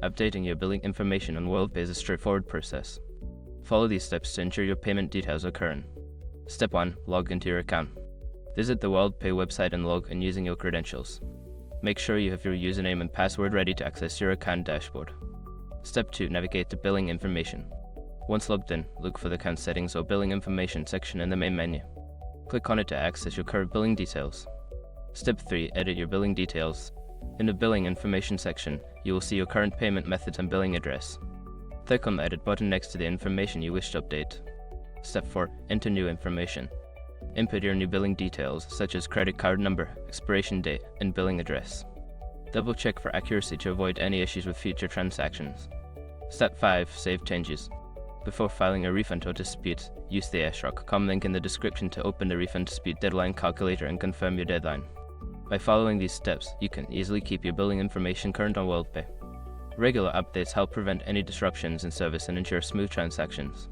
Updating your billing information on Worldpay is a straightforward process. Follow these steps to ensure your payment details are current. Step 1. Log into your account. Visit the Worldpay website and log in using your credentials. Make sure you have your username and password ready to access your account dashboard. Step 2. Navigate to billing information. Once logged in, look for the account settings or billing information section in the main menu. Click on it to access your current billing details. Step 3. Edit your billing details. In the billing information section, you will see your current payment method and billing address. Click on the Edit button next to the information you wish to update. Step 4. Enter new information. Input your new billing details, such as credit card number, expiration date, and billing address. Double check for accuracy to avoid any issues with future transactions. Step 5. Save changes. Before filing a refund or dispute, use the /com link in the description to open the refund dispute deadline calculator and confirm your deadline. By following these steps, you can easily keep your billing information current on Worldpay. Regular updates help prevent any disruptions in service and ensure smooth transactions.